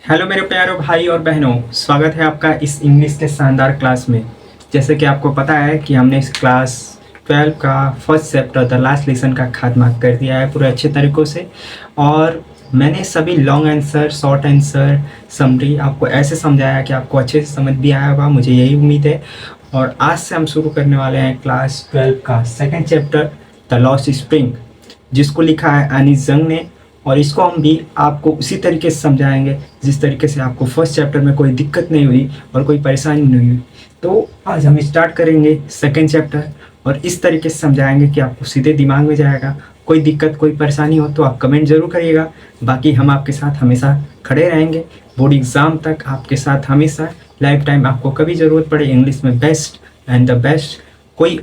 Hello मेरे प्यारे भाई और बहनों, स्वागत है आपका इस इंग्लिश के शानदार क्लास में। जैसे कि आपको पता है कि हमने इस क्लास 12 का first chapter the last lesson का खात्मा कर दिया है पूरे अच्छे तरीक़ों से। और मैंने सभी long answer, short answer, summary आपको ऐसे समझाया कि आपको अच्छे से समझ भी आया होगा, मुझे यही उम्मीद है। और आज से हम शुरू करने वाले हैं क्लास 12 का second chapter the lost spring, जिसको लिखा है अनीस जंग ने। और इसको हम भी आपको उसी तरीके से समझाएंगे जिस तरीके से आपको फर्स्ट चैप्टर में कोई दिक्कत नहीं हुई और कोई परेशानी नहीं हुई। तो आज हम स्टार्ट करेंगे सेकंड चैप्टर और इस तरीके से समझाएंगे कि आपको सीधे दिमाग में जाएगा। कोई दिक्कत, कोई परेशानी हो तो आप कमेंट ज़रूर करिएगा। बाकी हम आपके साथ हमेशा खड़े रहेंगे, बोर्ड एग्ज़ाम तक आपके साथ हमेशा, लाइफ टाइम। आपको कभी ज़रूरत पड़े इंग्लिश में बेस्ट एंड द बेस्ट, कोई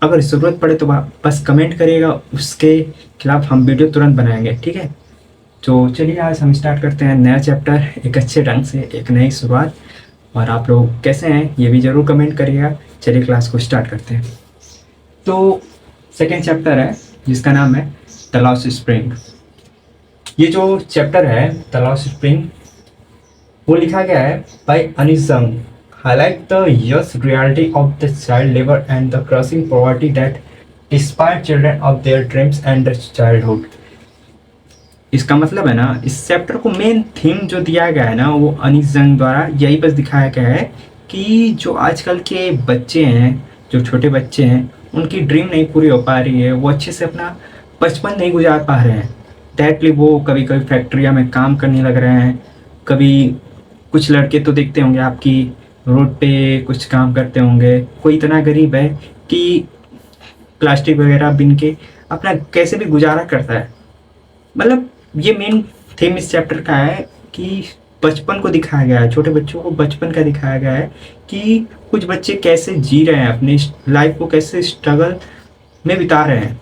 अगर ज़रूरत पड़े तो बस कमेंट करिएगा, उसके खिलाफ हम वीडियो तुरंत बनाएंगे, ठीक है। तो चलिए आज हम स्टार्ट करते हैं नया चैप्टर, एक अच्छे ढंग से, एक नई शुरुआत। और आप लोग कैसे हैं ये भी ज़रूर कमेंट करिएगा। चलिए क्लास को स्टार्ट करते हैं। तो सेकेंड चैप्टर है जिसका नाम है द लॉस्ट स्प्रिंग। ये जो चैप्टर है द लॉस्ट स्प्रिंग, वो लिखा गया है बाय अनीस जंग। highlight the harsh reality of the child labor and the crushing poverty that inspire children of their dreams and the childhood। इसका मतलब है ना, इस चैप्टर को मेन थीम जो दिया गया है ना, वो अनीस जंग द्वारा यही बस दिखाया गया है कि जो आजकल के बच्चे हैं, जो छोटे बच्चे हैं, उनकी ड्रीम नहीं पूरी हो पा रही है, वो अच्छे से अपना बचपन नहीं गुजार पा रहे हैं। डायरेक्टली वो कभी कभी फैक्ट्रिया में काम करने लग रहे हैं। कभी कुछ लड़के तो देखते होंगे आपकी रोड पे कुछ काम करते होंगे। कोई इतना गरीब है कि प्लास्टिक वगैरह बिन के अपना कैसे भी गुजारा करता है। मतलब ये मेन थीम इस चैप्टर का है कि बचपन को दिखाया गया है, छोटे बच्चों को बचपन का दिखाया गया है कि कुछ बच्चे कैसे जी रहे हैं, अपनी लाइफ को कैसे स्ट्रगल में बिता रहे हैं।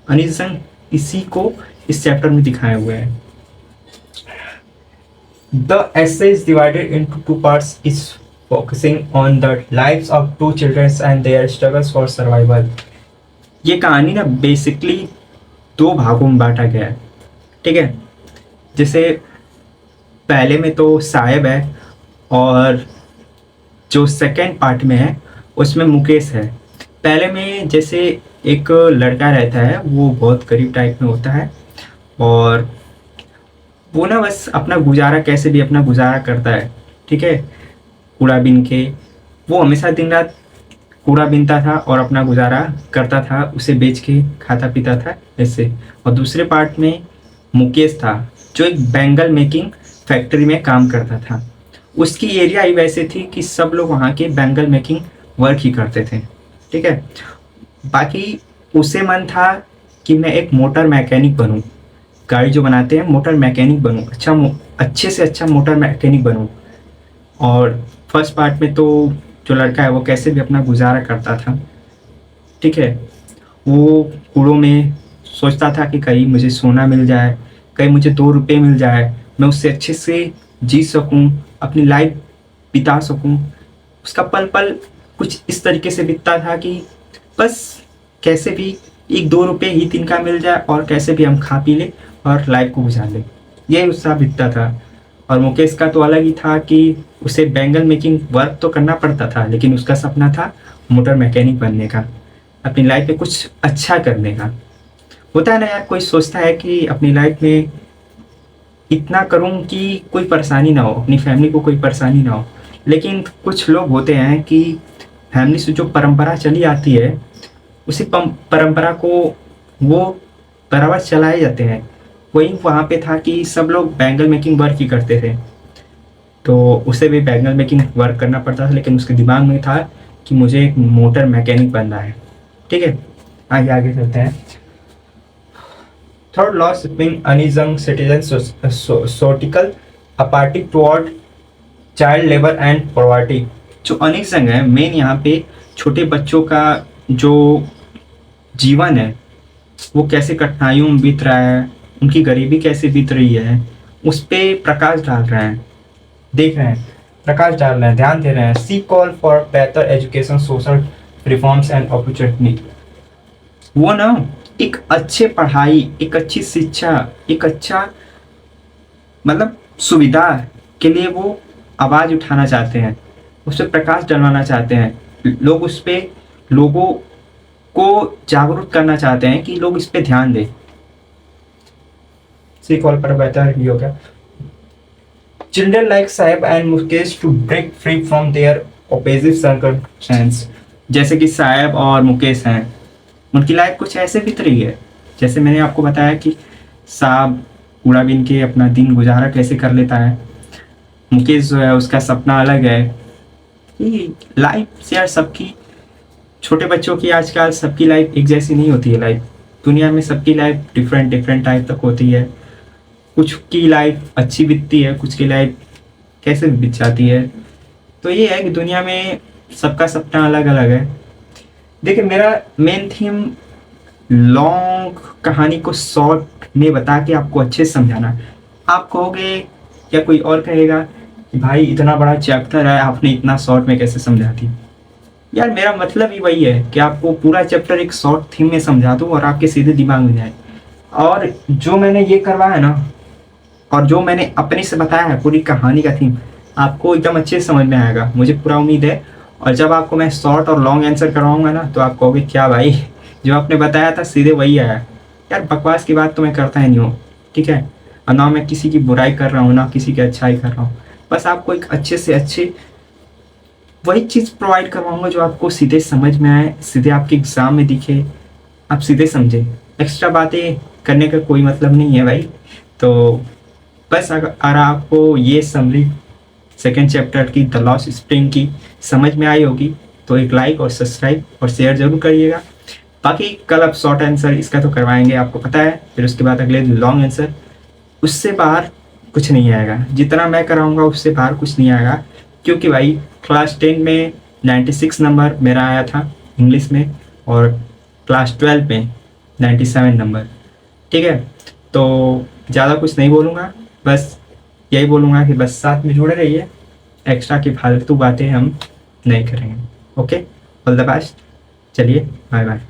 अनीस जंग इसी को इस चैप्टर में दिखाए हुए हैं। The essay is divided into two parts, each focusing on the lives of two children and their struggles for survival। ये कहानी ना बेसिकली दो भागों में बांटा गया है, ठीक है। जैसे पहले में तो साहेब है और जो सेकेंड पार्ट में है उसमें मुकेश है। पहले में जैसे एक लड़का रहता है, वो बहुत गरीब टाइप में होता है और वो ना बस अपना गुजारा कैसे भी अपना गुजारा करता है, ठीक है। कूड़ा बीन के वो हमेशा दिन रात कूड़ा बीनता था और अपना गुजारा करता था, उसे बेच के खाता पीता था ऐसे। और दूसरे पार्ट में मुकेश था जो एक बैंगल मेकिंग फैक्ट्री में काम करता था। उसकी एरिया ही वैसे थी कि सब लोग वहाँ के बैंगल मेकिंग वर्क ही करते थे, ठीक है। बाकी उसे मन था कि मैं एक मोटर मैकेनिक बनूँ, गाड़ी जो बनाते हैं मोटर मैकेनिक बनूँ, अच्छे से अच्छा मोटर मैकेनिक बनूँ। और फर्स्ट पार्ट में तो जो लड़का है वो कैसे भी अपना गुजारा करता था, ठीक है। वो कूड़ों में सोचता था कि कहीं मुझे सोना मिल जाए, कहीं मुझे 2 रुपये मिल जाए, मैं उससे अच्छे से जी सकूं, अपनी लाइफ बिता सकूं। उसका पल पल कुछ इस तरीके से बीतता था कि बस कैसे भी 1-2 रुपये ही दिन का मिल जाए और कैसे भी हम खा पी ले और लाइफ को गुजार ले, यही उसका बीतता था। और मुकेश का तो अलग ही था कि उसे बैंगल मेकिंग वर्क तो करना पड़ता था, लेकिन उसका सपना था मोटर मैकेनिक बनने का, अपनी लाइफ में कुछ अच्छा करने का। होता है ना यार, कोई सोचता है कि अपनी लाइफ में इतना करूं कि कोई परेशानी ना हो, अपनी फैमिली को कोई परेशानी ना हो। लेकिन कुछ लोग होते हैं कि फैमिली से जो परंपरा चली आती है, उसी परंपरा को वो बराबर चलाए जाते हैं। वही वहाँ पे था कि सब लोग बैंगल मेकिंग वर्क ही करते थे, तो उसे भी बैंगल मेकिंग वर्क करना पड़ता था, लेकिन उसके दिमाग में था कि मुझे एक मोटर मैकेनिक बनना है, ठीक है। आगे आगे चलते हैं। Third law spring Anees Jung citizen सोटिकल apathy toward child labour and poverty. जो अनीस जंग है मेन यहाँ पे छोटे बच्चों का जो जीवन है वो कैसे कठिनाइयों में बीत रहा है, उनकी गरीबी कैसे बीत रही है, उस पर प्रकाश डाल रहे हैं, देख रहे हैं, प्रकाश डाल रहे हैं, ध्यान दे रहे हैं। सी कॉल फॉर बेहतर education, social reforms and opportunity. वो ना एक अच्छे पढ़ाई, एक अच्छी शिक्षा, एक अच्छा मतलब सुविधा के लिए वो आवाज़ उठाना चाहते हैं, उस पर प्रकाश डलवाना चाहते हैं, लोग उस पर लोगों को जागरूक करना चाहते हैं कि लोग इस पे ध्यान दें। सी कॉल पर बेहतर ही हो गया। Children like Saheb and Mukesh to break free from there opposite circumstance. जैसे कि साहेब और मुकेश हैं, उनकी लाइफ कुछ ऐसे बीत रही है जैसे मैंने आपको बताया कि साहब कूड़ा बीन के अपना दिन गुजारा कैसे कर लेता है, मुकेश जो है उसका सपना अलग है। कि लाइफ यार सबकी, छोटे बच्चों की आजकल सबकी लाइफ एक जैसी नहीं होती है। लाइफ दुनिया में सबकी लाइफ डिफरेंट डिफरेंट टाइप तक होती है। कुछ की लाइफ अच्छी बीतती है, कुछ की लाइफ कैसे बीत जाती है। तो ये है कि दुनिया में सबका सपना अलग अलग है। देखिए मेरा मेन थीम लॉन्ग कहानी को शॉर्ट में बता के आपको अच्छे से समझाना। आप कहोगे या कोई और कहेगा कि भाई इतना बड़ा चैप्टर है, आपने इतना शॉर्ट में कैसे समझा दी। यार मेरा मतलब ही वही है कि आपको पूरा चैप्टर एक शॉर्ट थीम में समझा दूँ और आपके सीधे दिमाग में जाए। और जो मैंने ये करवाया है ना, और जो मैंने अपने से बताया है पूरी कहानी का थीम, आपको एकदम अच्छे से समझ में आएगा, मुझे पूरा उम्मीद है। और जब आपको मैं शॉर्ट और लॉन्ग आंसर करवाऊंगा ना, तो आप कहोगे क्या भाई जो आपने बताया था सीधे वही आया। यार बकवास की बात तो मैं करता ही नहीं हूँ, ठीक है। और ना मैं किसी की बुराई कर रहा हूँ, ना किसी की अच्छाई कर रहा हूँ। बस आपको एक अच्छे से अच्छे वही चीज़ प्रोवाइड करवाऊंगा जो आपको सीधे समझ में आए, सीधे आपके एग्ज़ाम में दिखे, आप सीधे समझे। एक्स्ट्रा बातें करने का कोई मतलब नहीं है भाई। तो बस अगर आपको ये समरी सेकेंड चैप्टर की द लॉस्ट स्प्रिंग की समझ में आई होगी तो एक लाइक और सब्सक्राइब और शेयर जरूर करिएगा। बाकी कल अब शॉर्ट आंसर इसका तो करवाएंगे, आपको पता है। फिर उसके बाद अगले लॉन्ग आंसर, उससे बाहर कुछ नहीं आएगा। जितना मैं कराऊंगा उससे बाहर कुछ नहीं आएगा, क्योंकि भाई क्लास 10 में 96 नंबर मेरा आया था इंग्लिश में, और क्लास 12 में 97 नंबर, ठीक है। तो ज़्यादा कुछ नहीं बोलूँगा, बस यही बोलूँगा कि बस साथ में जुड़े रहिए, एक्स्ट्रा की फालतू बातें हम नहीं करेंगे। ओके, ऑल द बेस्ट, चलिए बाय बाय।